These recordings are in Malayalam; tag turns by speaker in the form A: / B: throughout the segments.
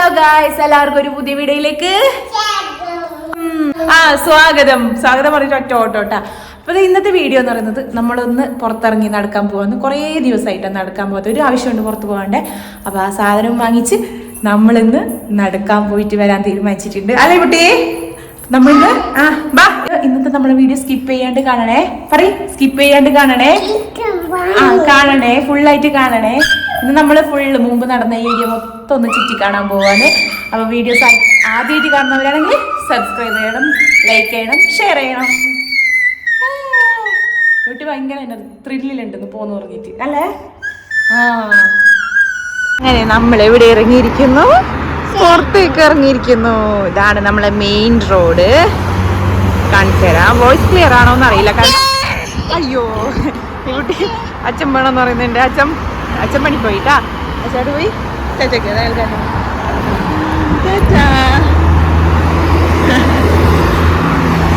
A: ഹലോ ഗായ്സ്, എല്ലാവർക്കും ഒരു പുതിയ വീഡിയോയിലേക്ക് സ്വാഗതം പറഞ്ഞിട്ട് ഒറ്റ ഓട്ടോട്ടാ. അപ്പോൾ ഇന്നത്തെ വീഡിയോ എന്ന് പറയുന്നത് നമ്മളൊന്ന് പുറത്തിറങ്ങി നടക്കാൻ പോകാന്ന്. കുറേ ദിവസമായിട്ടാണ് നടക്കാൻ പോകാത്ത, ഒരു ആവശ്യമുണ്ട് പുറത്ത് പോകാണ്ട്. അപ്പോൾ ആ സാധനം വാങ്ങിച്ച് നമ്മളിന്ന് നടക്കാൻ പോയിട്ട് വരാൻ തീരുമാനിച്ചിട്ടുണ്ട്. അല്ലേ കുട്ടി? നമ്മളിന്ന് ഇന്നത്തെ നമ്മളെ വീഡിയോ സ്കിപ്പ് ചെയ്യാണ്ട് കാണണേ. സ്കിപ്പ് ചെയ്യാണ്ട് കാണണേ. കാണണേ, ഫുള്ളായിട്ട് കാണണേ. ഇന്ന് നമ്മൾ ഫുള്ള് മുമ്പ് നടന്ന ഏരിയ മൊത്തം ഒന്ന് ചുറ്റി കാണാൻ പോവാണ്. അപ്പോൾ വീഡിയോസ് ആദ്യമായിട്ട് കാണുന്നവരാണെങ്കിൽ സബ്സ്ക്രൈബ് ചെയ്യണം, ലൈക്ക് ചെയ്യണം, ഷെയർ ചെയ്യണം. വീട്ടിൽ ഭയങ്കര ത്രില്ലിലുണ്ടെന്ന് പോന്ന് പറഞ്ഞിട്ട് അല്ലേ? അങ്ങനെ നമ്മൾ എവിടെ ഇറങ്ങിയിരിക്കുന്നു? പുറത്തേക്ക് ഇറങ്ങിയിരിക്കുന്നു. ഇതാണ് നമ്മളെ മെയിൻ റോഡ്. കാണിച്ചു തരാം. വോയിസ് ക്ലിയർ ആണോന്ന് അറിയില്ല. അയ്യോ, ഇവിടെ അച്ഛൻ വേണമെന്ന് പറയുന്നുണ്ട്. അച്ഛൻ പണി പോയിട്ടാ. അച്ഛാട് പോയി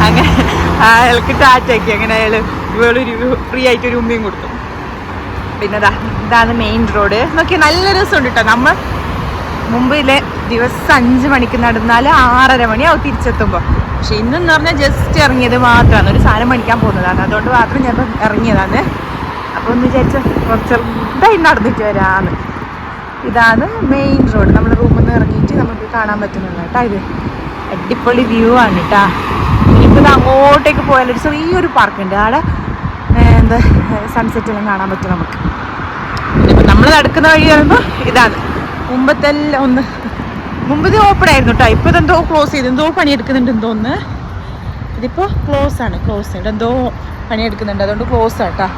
A: അങ്ങനെ അയാൾക്ക് ടാറ്റാക്കി. അങ്ങനെ അയാള് വേളൊരു ഫ്രീ ആയിട്ട് ഒരു ഉമ്മയും കൊടുത്തു. പിന്നെ ഇതാണ് മെയിൻ റോഡ്. നോക്കിയാൽ നല്ല രസമുണ്ട് കേട്ടോ. നമ്മൾ മുമ്പിലെ ദിവസം 5 മണിക്ക് നടന്നാൽ 6:30 മണിയാവും തിരിച്ചെത്തുമ്പോൾ. പക്ഷെ ഇന്നെന്ന് പറഞ്ഞാൽ ജസ്റ്റ് ഇറങ്ങിയത് മാത്രമാണ്. ഒരു സാധനം മേടിക്കാൻ പോകുന്നതാണ്, അതുകൊണ്ട് മാത്രം ഞാൻ ഇറങ്ങിയതാണ്. അപ്പോൾ ഒന്ന് വിചാരിച്ച കുറച്ച് ഇതായി നടന്നിട്ട് വരാമെന്ന്. ഇതാണ് മെയിൻ റോഡ്. നമ്മൾ റൂമിൽ നിന്ന് ഇറങ്ങിയിട്ട് നമുക്ക് കാണാൻ പറ്റുന്നത് കേട്ടോ. ഇത് അടിപൊളി വ്യൂ ആണ് കേട്ടോ. ഇനിയിപ്പോൾ ഇത് അങ്ങോട്ടേക്ക് പോയാൽ ഒരു ചെറിയൊരു പാർക്കുണ്ട്. അവിടെ എന്താ സൺസെറ്റ് എല്ലാം കാണാൻ പറ്റും നമുക്ക്. ഇനിയിപ്പോൾ നമ്മൾ നടക്കുന്ന വഴി പറയുമ്പോൾ ഇതാണ്. മുമ്പ് ഇത് ഓപ്പൺ ആയിരുന്നു കേട്ടോ. ഇപ്പോൾ ഇതെന്തോ ക്ലോസ് ചെയ്ത് എന്തോ പണിയെടുക്കുന്നുണ്ട് തോന്നുന്നു. ഇതിപ്പോൾ ക്ലോസ് ആണ്. ഇവിടെ എന്തോ പണിയെടുക്കുന്നുണ്ട്, അതുകൊണ്ട് ക്ലോസ് ആട്ടോ.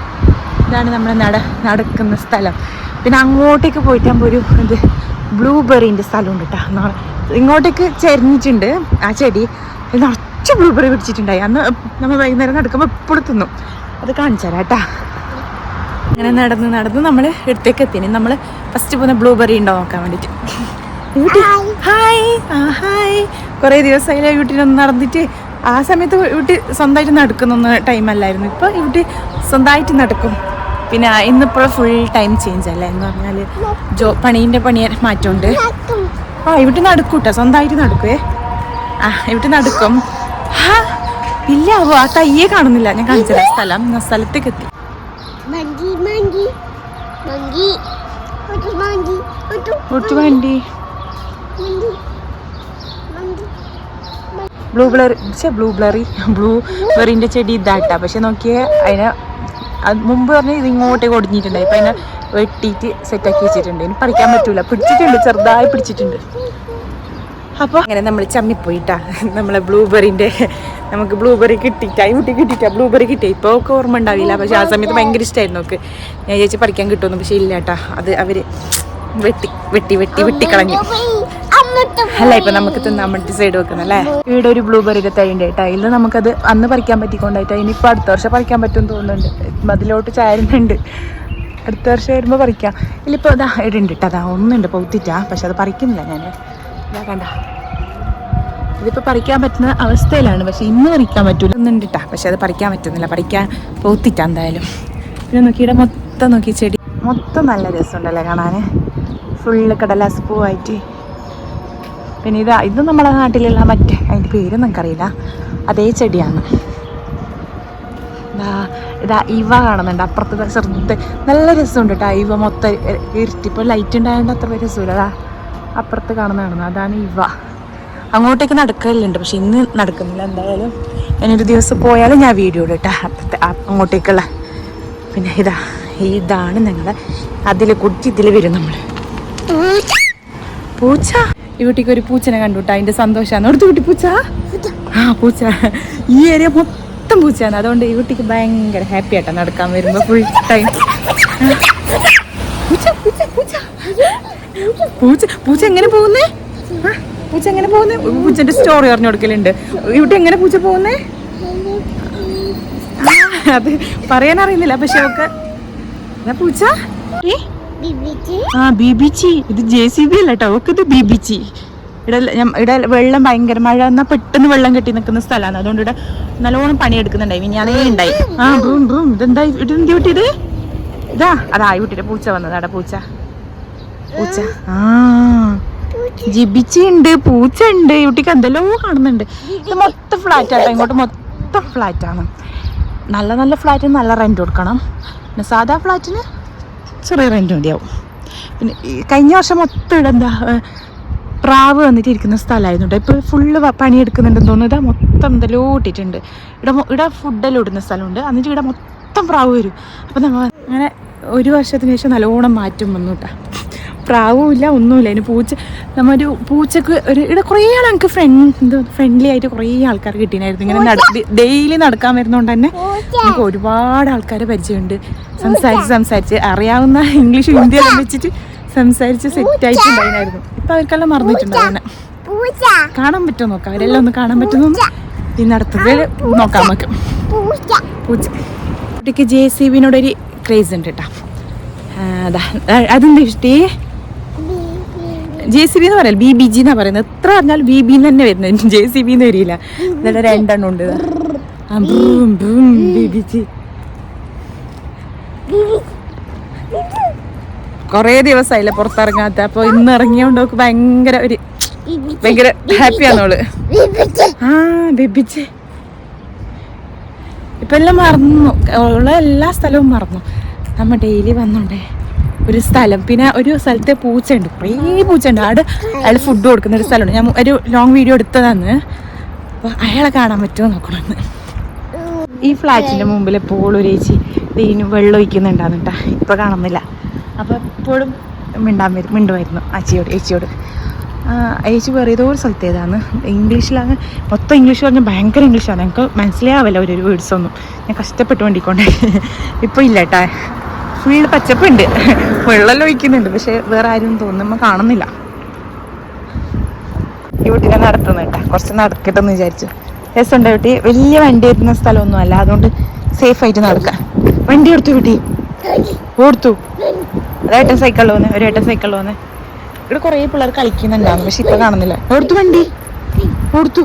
A: ഇതാണ് നമ്മൾ നടക്കുന്ന സ്ഥലം. പിന്നെ അങ്ങോട്ടേക്ക് പോയിട്ടാകുമ്പോൾ ഒരു ബ്ലൂബെറീൻ്റെ സ്ഥലമുണ്ട് കേട്ടോ. ഇങ്ങോട്ടേക്ക് ചെരിഞ്ഞിട്ടുണ്ട് ആ ചെടി. നിറച്ച് ബ്ലൂബെറി പിടിച്ചിട്ടുണ്ടായി. അന്ന് നമ്മൾ വൈകുന്നേരം നടക്കുമ്പോൾ എപ്പോഴും തിന്നും. അത് കാണിച്ചു തരാം കേട്ടോ. അങ്ങനെ നടന്ന് നമ്മൾ എടുത്തേക്ക് എത്തിന്. നമ്മൾ ഫസ്റ്റ് പോകുന്ന ബ്ലൂബെറി ഉണ്ടോ നോക്കാൻ വേണ്ടിയിട്ട്. ഹായ്. കുറേ ദിവസമായില്ലേ വീട്ടിലൊന്ന് നടന്നിട്ട്. ആ സമയത്ത് വീട്ടിൽ സ്വന്തമായിട്ട് നടക്കുന്നൊന്നും ടൈമല്ലായിരുന്നു. ഇപ്പോൾ വീട്ടിൽ സ്വന്തമായിട്ട് നടക്കും. പിന്നെ ഇന്നിപ്പോൾ ഫുൾ ടൈം ചേഞ്ച് അല്ലേ എന്ന് പറഞ്ഞാൽ പണീൻ്റെ മാറ്റമുണ്ട്. ഇവിടെ നടക്കും കേട്ടോ, സ്വന്തമായിട്ട് നടക്കുവേ. ഇവിടെ നടക്കും. ഇല്ല, ആ തയ്യേ കാണുന്നില്ല. ഞാൻ കാണിച്ചത് സ്ഥലത്തേക്ക് എത്തി. ബ്ലൂബെറിന്റെ ചെടി ഇതാട്ടാ. പക്ഷെ നോക്കിയേ, അതിനെ മുമ്പ് പറഞ്ഞാൽ ഇത് ഇങ്ങോട്ടേക്ക് ഒടിഞ്ഞിട്ടുണ്ടായി. ഇപ്പം അതിനെ വെട്ടിയിട്ട് സെറ്റാക്കി വെച്ചിട്ടുണ്ട്. ഇനി പറിക്കാൻ പറ്റൂല. പിടിച്ചിട്ടുണ്ട്, ചെറുതായി പിടിച്ചിട്ടുണ്ട്. അപ്പോൾ അങ്ങനെ നമ്മൾ ചമ്മിപ്പോയിട്ടാ. നമ്മളെ നമുക്ക് ബ്ലൂബെറി കിട്ടിയിട്ടാ. ബ്ലൂബെറി കിട്ടിയ ഇപ്പോൾ ഒക്കെ ഓർമ്മ ഉണ്ടാവില്ല. പക്ഷെ ആ സമയത്ത് ഭയങ്കര ഇഷ്ടമായിരുന്നു നോക്ക്. ഞാൻ ചേച്ചി പറിക്കാൻ കിട്ടുമെന്ന്. പക്ഷെ ഇല്ല കേട്ടാ, അത് അവർ വെട്ടിക്കളഞ്ഞു. അല്ല, ഇപ്പൊ നമുക്ക് തിന്നാൻ വേണ്ടി സൈഡ് വെക്കുന്നല്ലേ. ഇവിടെ ഒരു ബ്ലൂബെറിയുടെ തൈ ഉണ്ട് കേട്ടോ. ഇതിൽ നമുക്കത് അന്ന് പറിക്കാൻ പറ്റിക്കൊണ്ടായിട്ടാ. ഇനിയിപ്പോൾ അടുത്ത വർഷം പറിക്കാൻ പറ്റുമെന്ന് തോന്നുന്നുണ്ട്. അതിലോട്ട് ചാരുന്നുണ്ട്. അടുത്ത വർഷം വരുമ്പോൾ പറിക്കാം. ഇതിലിപ്പോൾ ഇതാ ഇവിടെ ഉണ്ട് കേട്ടോ. അതാ ഒന്നുണ്ട് പൗത്തിറ്റാ. പക്ഷെ അത് പറിക്കുന്നില്ല ഞാൻ. ഇതാ കണ്ട, ഇതിപ്പോൾ പറിക്കാൻ പറ്റുന്ന അവസ്ഥയിലാണ്. പക്ഷെ ഇന്ന് പറിക്കാൻ പറ്റൂല. ഒന്നുണ്ട് കേട്ടാ, പക്ഷെ അത് പറിക്കാൻ പറ്റുന്നില്ല. പറിക്കാൻ പൗത്തിറ്റാ എന്തായാലും. പിന്നെ നോക്കി ഇവിടെ മൊത്തം നോക്കി ചെടി മൊത്തം നല്ല രസമുണ്ടല്ലേ കാണാൻ. ഫുള്ള് കടലാസ് പൂവായിട്ട്. പിന്നെ ഇത് നമ്മളെ നാട്ടിലുള്ള മറ്റേ അതിൻ്റെ പേരൊന്നും നമുക്കറിയില്ല. അതേ ചെടിയാണ്. ഇവ കാണുന്നുണ്ട് അപ്പുറത്ത് ചെറുത്. നല്ല രസമുണ്ട് കേട്ടോ. ഇവ മൊത്തം ഇരുട്ടിപ്പോൾ ലൈറ്റ് ഉണ്ടായതുകൊണ്ട് അത്ര രസമില്ല. അപ്പുറത്ത് കാണുന്നതാണ്, അതാണ് ഇവ. അങ്ങോട്ടേക്ക് നടക്കലുണ്ട്, പക്ഷെ ഇന്ന് നടക്കുന്നില്ല. എന്തായാലും ഞാനൊരു ദിവസം പോയാലും ഞാൻ വീഡിയോ ഇട്ടാ അങ്ങോട്ടേക്കുള്ള. പിന്നെ ഇതാണ് ഞങ്ങൾ അതിൽ കുടിച്ച് ഇതിൽ വരും നമ്മൾ. പൂച്ച, ഈ കുട്ടിക്ക് ഒരു പൂച്ചനെ കണ്ടുട്ടാ. അതിന്റെ സന്തോഷമാണ്. അടുത്ത കുട്ടി പൂച്ച. പൂച്ച. ഈ ഏരിയ മൊത്തം പൂച്ചയാണ്. അതുകൊണ്ട് ഈ കുട്ടിക്ക് ഭയങ്കര ഹാപ്പി ആയിട്ടാ നടക്കാൻ വരുമ്പോ ഫുൾ ടൈം. പൂച്ച എങ്ങനെ പോകുന്നേ? പൂച്ചന്റെ സ്റ്റോറി പറഞ്ഞു കൊടുക്കലുണ്ട്. ഇവിടെ എങ്ങനെ പൂച്ച പോകുന്നേ? അത് പറയാൻ അറിയുന്നില്ല. പക്ഷെ ഒക്കെ പൂച്ച ബിബിച്ചി. ഇത് JCB അല്ല കേട്ടോ. ഒക്കെ ഇത് ബിബിച്ചി. ഇവിടെ വെള്ളം ഭയങ്കര മഴ എന്നാൽ പെട്ടെന്ന് വെള്ളം കെട്ടി നിൽക്കുന്ന സ്ഥലമാണ്. അതുകൊണ്ട് ഇവിടെ നല്ലോണം പണിയെടുക്കുന്നുണ്ടായി. മിഞ്ഞാന്നേ ഉണ്ടായി. ഇതെന്തായി ഇതെന്ത് വിട്ടിത്? അതാ ഈ വീട്ടിലെ പൂച്ച വന്നത്. അവിടെ പൂച്ച. ജിബിച്ചി ഉണ്ട്, പൂച്ച ഉണ്ട്, കുട്ടിക്ക് എന്തെല്ലോ കാണുന്നുണ്ട്. ഇത് മൊത്തം ഫ്ലാറ്റ് ആട്ടോ, ഇങ്ങോട്ട് മൊത്തം ഫ്ലാറ്റാണ്. നല്ല നല്ല ഫ്ലാറ്റിന് നല്ല റെൻറ്റ് കൊടുക്കണം. പിന്നെ സാധാ ഫ്ലാറ്റിന് ചെറിയ റെൻറ്റ് മതിയാവും. പിന്നെ കഴിഞ്ഞ വർഷം മൊത്തം ഇവിടെ എന്താ പ്രാവ് വന്നിട്ട് ഇരിക്കുന്ന സ്ഥലമായിരുന്നു കേട്ടോ. ഇപ്പോൾ ഫുള്ള് പണിയെടുക്കുന്നുണ്ടെന്ന് തോന്നുന്നു. ഇതാ മൊത്തം എന്തെല്ലോ ഇട്ടിട്ടുണ്ട്. ഇവിടെ ഫുഡെല്ലാം ഇടുന്ന സ്ഥലമുണ്ട്. എന്നിട്ട് ഇവിടെ മൊത്തം പ്രാവ് വരും. അപ്പം നമ്മൾ അങ്ങനെ ഒരു വർഷത്തിന് ശേഷം നല്ലോണം മാറ്റം വന്നു കേട്ടോ. പ്രാവും ഇല്ല, ഒന്നുമില്ല. അതിന് നമ്മൊരു പൂച്ചക്ക് ഇവിടെ കുറേ ആൾ ഞങ്ങൾക്ക് ഫ്രണ്ട്ലി ആയിട്ട് കുറേ ആൾക്കാർ കിട്ടിയായിരുന്നു. ഇങ്ങനെ ഡെയിലി നടക്കാൻ വരുന്നതുകൊണ്ട് തന്നെ നമുക്ക് ഒരുപാട് ആൾക്കാരെ പരിചയമുണ്ട്. സംസാരിച്ച് അറിയാവുന്ന ഇംഗ്ലീഷ് ഹിന്ദിയെല്ലാം വെച്ചിട്ട് സംസാരിച്ച് സെറ്റായിട്ടുണ്ടായിരുന്നു. ഇപ്പം അവർക്കെല്ലാം മറന്നിട്ടുണ്ടായിരുന്നു. കാണാൻ പറ്റുമോ നോക്കാം, അവരെല്ലാം ഒന്ന് കാണാൻ പറ്റുന്നു. ഈ നടത്തുന്നത് നോക്കാൻ നോക്കും. പൂച്ച കുട്ടിക്ക് JCBനോടൊരു ക്രേസ് ഉണ്ട് കേട്ടോ. അതെന്താ ഇഷ്ടേ? JCB എന്ന് പറയല്ല, BBG എന്നാ പറയുന്നത്. എത്ര പറഞ്ഞാലും BB തന്നെ വരുന്നത്, JCB എന്ന് വരില്ല. ഇതെല്ലാം 2 എണ്ണം ഉണ്ട്. BBG കുറേ ദിവസമായില്ല പുറത്തിറങ്ങാത്ത. അപ്പോൾ ഇന്ന് ഇറങ്ങിയോണ്ട് ഭയങ്കര ഹാപ്പിയാന്നോള്. ബേബിച്ച് ഇപ്പം എല്ലാം മറന്നു, ഉള്ള എല്ലാ സ്ഥലവും മറന്നു. നമ്മൾ ഡെയിലി വന്നോണ്ടേ ഒരു സ്ഥലം. പിന്നെ ഒരു സ്ഥലത്തെ പൂച്ചയുണ്ട്, കുറേ പൂച്ചയുണ്ട്. അയാൾ ഫുഡ് കൊടുക്കുന്ന ഒരു സ്ഥലമുണ്ട്. ഞാൻ ഒരു ലോങ് വീഡിയോ എടുത്തതാണ്. അപ്പോൾ അയാളെ കാണാൻ പറ്റുമോ നോക്കണമെന്ന്. ഈ ഫ്ലാറ്റിൻ്റെ മുമ്പിൽ എപ്പോഴും ഒരു ചേച്ചി ഇതിന് വെള്ളം ഒഴിക്കുന്നുണ്ടാന്ന് കേട്ടോ. ഇപ്പോൾ കാണുന്നില്ല. അപ്പോൾ എപ്പോഴും മിണ്ടുമായിരുന്നു ചേച്ചിയോട്. ചേച്ചി വേറെ ഏതോ ഒരു സ്ഥലത്തേതാണ്. ഇംഗ്ലീഷിലാണ്, മൊത്തം ഇംഗ്ലീഷ് പറഞ്ഞാൽ ഭയങ്കര ഇംഗ്ലീഷാണ്. ഞങ്ങൾക്ക് മനസ്സിലാവില്ല ഒരു വേർഡ്സൊന്നും. ഞാൻ കഷ്ടപ്പെട്ട് വേണ്ടിക്കൊണ്ടേ. ഇപ്പോൾ ഇല്ല കേട്ടാ, ഫുള്ള് പച്ചപ്പുണ്ട്, വെള്ളം ഒഴിക്കുന്നുണ്ട്. പക്ഷെ വേറെ ആരും തോന്നുമ്പോൾ കാണുന്നില്ല. ഈ കുട്ടീനെ നടത്തുന്നു കേട്ടാ, കുറച്ച് നടക്കട്ടെന്ന് വിചാരിച്ചു. രസമുണ്ട് കുട്ടി. വലിയ വണ്ടി വരുന്ന സ്ഥലമൊന്നും അല്ല, അതുകൊണ്ട് സേഫായിട്ട് നടക്കാം. വണ്ടി എടുത്തു കുട്ടി, ഓർത്തു. ഒരേട്ടൻ സൈക്കിളിൽ വന്ന് ഇവിടെ കുറേ പിള്ളേർ കളിക്കുന്നുണ്ടാവും, പക്ഷെ ഇപ്പൊ കാണുന്നില്ല. ഓർത്തു വണ്ടി ഓർത്തു.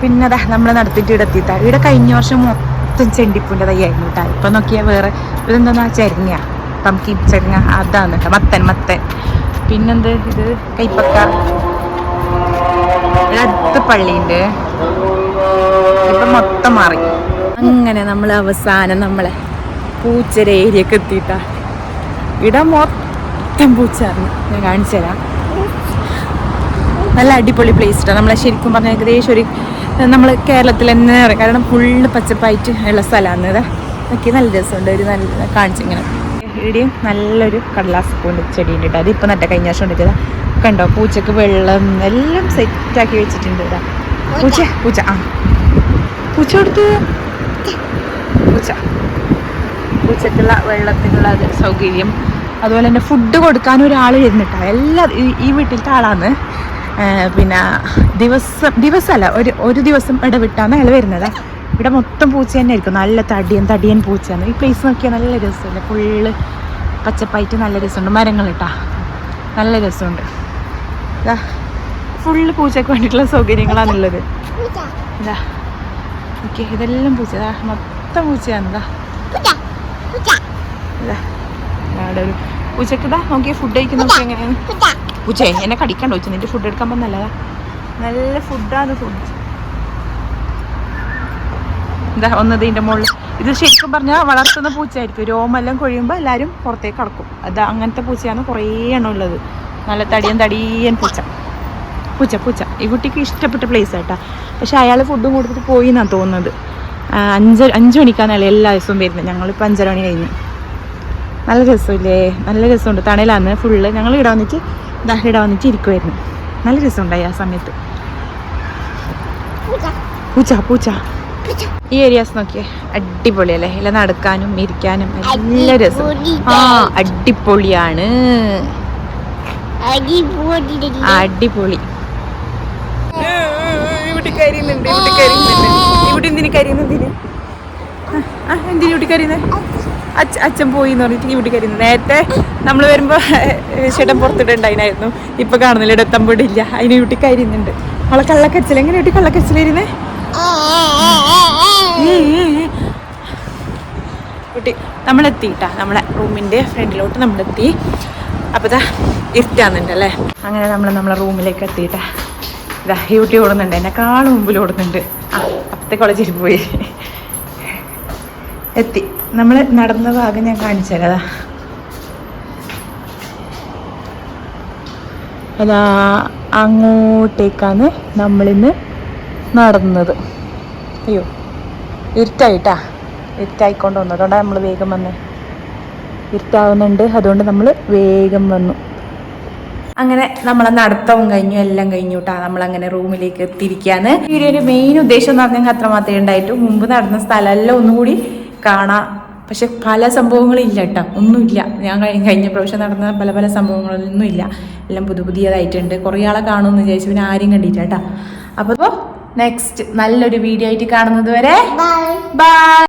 A: പിന്നെ അതാ നമ്മൾ നടത്തിയിട്ട് ഇവിടെ എത്തിയിട്ടാ. ഇവിടെ കഴിഞ്ഞ വർഷം മൊത്തം ചെണ്ടിപ്പൂൻ്റെ തയ്യായിരുന്നു കേട്ടോ. ഇപ്പൊ നോക്കിയാൽ വേറെ ഇതെന്താ ചെരങ്ങ, പംകിൻ ചെരങ്ങ, അതാണ് കേട്ടോ. മത്തൻ. പിന്നെന്ത് ഇത് കൈപ്പക്ക. അടുത്ത പള്ളിയുണ്ട്. ഇപ്പൊ മൊത്തം മാറി. അങ്ങനെ നമ്മൾ അവസാനം നമ്മളെ പൂച്ചയുടെ ഏരിയക്ക് എത്തിയിട്ടാ. ഇവിടെ മൊത്തം പൂച്ചായിരുന്നു. ഞാൻ കാണിച്ചു തരാം. നല്ല അടിപൊളി പ്ലേസ് ഇട്ടാണ്. നമ്മളെ ശരിക്കും പറഞ്ഞാൽ ഏകദേശം നമ്മൾ കേരളത്തിൽ തന്നെ പറയാം. കാരണം ഫുള്ള് പച്ചപ്പായിട്ട് ഉള്ള സ്ഥലമാണ്. ഇതാ നോക്കി നല്ല രസമുണ്ട്. നല്ല കാണിച്ചിങ്ങനെ ഇവിടെയും നല്ലൊരു കടലാസ് പൂവിൻ്റെ ചെടിയുണ്ട് കേട്ടോ. അതിപ്പോൾ നട്ട കഴിഞ്ഞ വർഷം കൊണ്ടിട്ട് കണ്ടോ. പൂച്ചക്ക് വെള്ളം എല്ലാം സെറ്റാക്കി വെച്ചിട്ടുണ്ട്. ഇതാ പൂച്ച കൊടുത്തു. പൂച്ചക്കുള്ള വെള്ളത്തിനുള്ള സൗകര്യം, അതുപോലെ തന്നെ ഫുഡ് കൊടുക്കാൻ ഒരാൾ വരുന്നിട്ടാ. ഈ വീട്ടിലത്തെ ആളാണ്. പിന്നെ ദിവസമല്ല, ഒരു ദിവസം ഇടവിട്ടാണ് അയാൾ വരുന്നത്. ഇവിടെ മൊത്തം പൂച്ച തന്നെ ആയിരിക്കും. നല്ല തടിയൻ പൂച്ചയാണ്. ഈ പ്ലേസ് നോക്കിയാൽ നല്ല രസമില്ല, ഫുള്ള് പച്ചപ്പായിട്ട് നല്ല രസമുണ്ട്. മരങ്ങൾ ഇട്ടാ നല്ല രസമുണ്ട്. ഇതാ ഫുള്ള് പൂച്ചയ്ക്ക് വേണ്ടിയിട്ടുള്ള സൗകര്യങ്ങളാണുള്ളത്. ഇതാ ഓക്കെ, ഇതെല്ലാം പൂച്ച. ഇതാ മൊത്തം പൂച്ചയാണ്. ഇതാ അവിടെ ഒരു പൂച്ചക്കിതാ നോക്കിയാൽ ഫുഡ് കഴിക്കുന്ന എങ്ങനെയാണ്. പൂച്ചേ എന്നെ കടിക്കണ്ടോ വെച്ചു, നിന്റെ ഫുഡ് എടുക്കാൻ നല്ലതാ, നല്ല ഫുഡാണ്. എന്താ ഇതിൻ്റെ മുകളിൽ ഇത് ശരിക്കും പറഞ്ഞാൽ വളർത്തുന്ന പൂച്ചയായിരിക്കും. രോമെല്ലാം കൊഴിയുമ്പോൾ എല്ലാവരും പുറത്തേക്ക് കടക്കും. അത് അങ്ങനത്തെ പൂച്ചയാണ് കുറേ എണ്ണം ഉള്ളത്. നല്ല തടിയൻ പൂച്ച. ഈ കുട്ടിക്ക് ഇഷ്ടപ്പെട്ട പ്ലേസ് ആയിട്ടാ. പക്ഷെ അയാൾ ഫുഡും കൊടുത്തിട്ട് പോയി എന്നാണ് തോന്നുന്നത്. 5 മണിക്കാണ് അയാൾ എല്ലാ ദിവസവും വരുന്നത്. ഞങ്ങളിപ്പോൾ 5:30 മണി കഴിഞ്ഞു. നല്ല രസമില്ലേ? നല്ല രസമുണ്ട്. തണലാണ് ഫുള്ള്. ഞങ്ങൾ ഇവിടെ വന്നിട്ട് ഇരിക്കുമായിരുന്നു. നല്ല രസമുണ്ടായി ആ സമയത്ത്. പൂച്ച ഈ ഏരിയാസ് നോക്കിയേ, അടിപൊളിയല്ലേ? ഇല്ല നടക്കാനും ഇരിക്കാനും നല്ല രസം. അടിപൊളിയാണ്, അടിപൊളി. ഇവിടെ കരയുന്നുണ്ട്. ഇവിടെ എന്തിനു കരയുന്നതിന്? അച്ഛൻ പോയി എന്ന് പറഞ്ഞിട്ട് ഇവിടെ കരയുന്നു. നേരത്തെ നമ്മൾ വരുമ്പോ ചേട്ടൻ പുറത്തിട്ടുണ്ടായിരുന്നു. ഇപ്പൊ കാണുന്നില്ല, ഇടത്തമ്പോടില്ല. അതിന് വീട്ടിൽ കരയുന്നുണ്ട്. അവളെ കള്ളക്കരച്ചിൽ. എങ്ങനെ വീട്ടിൽ കള്ളക്കരച്ചിൽ വരുന്നേ? കുട്ടി നമ്മളെത്തിട്ടാ. നമ്മളെ റൂമിന്റെ ഫ്രണ്ടിലോട്ട് നമ്മളെത്തി. അപ്പോൾ ഇതാ ഇരുട്ടാന്നുണ്ടല്ലേ. അങ്ങനെ നമ്മളെ റൂമിലേക്ക് എത്തിയിട്ടാ. ഇതാ യൂട്ടി ഓടുന്നുണ്ട്, എന്നെക്കാളും മുമ്പിൽ ഓടുന്നുണ്ട്. അപ്പത്തെ കോളേജിൽ പോയി എത്തി. നമ്മൾ നടന്ന ഭാഗം ഞാൻ കാണിച്ചു തരാം. അതാ അങ്ങോട്ടേക്കാണ് നമ്മളിന്ന് നടന്നത്. അയ്യോ ഇരുട്ടായിട്ടാ, ഇരുട്ടായിക്കൊണ്ട് വന്നു. അതുകൊണ്ടാണ് നമ്മൾ വേഗം വന്നേ. ഇരുട്ടാവുന്നുണ്ട്, അതുകൊണ്ട് നമ്മൾ വേഗം വന്നു. അങ്ങനെ നമ്മളെ നടത്തവും കഴിഞ്ഞു, എല്ലാം കഴിഞ്ഞു കേട്ടോ. നമ്മളങ്ങനെ റൂമിലേക്ക് എത്തിയിരിക്കുകയാണ്. ഈ ഒരു മെയിൻ ഉദ്ദേശം എന്ന് പറഞ്ഞാൽ അത്ര മാത്രമേ ഉണ്ടായിട്ടു. മുമ്പ് നടന്ന സ്ഥലമെല്ലാം ഒന്നുകൂടി കാണാം. പക്ഷെ പല സംഭവങ്ങളും ഇല്ല കേട്ടോ, ഒന്നുമില്ല. ഞാൻ കഴിഞ്ഞ പ്രാവശ്യം നടന്ന പല സംഭവങ്ങളൊന്നും ഇല്ല. എല്ലാം പുതിയതായിട്ടുണ്ട്. കുറേ ആളെ കാണുമെന്ന് വിചാരിച്ചു, പിന്നെ ആരും കണ്ടില്ല കേട്ടോ. അപ്പോൾ നെക്സ്റ്റ് നല്ലൊരു വീഡിയോ ആയിട്ട് കാണുന്നത് വരെ ബൈ.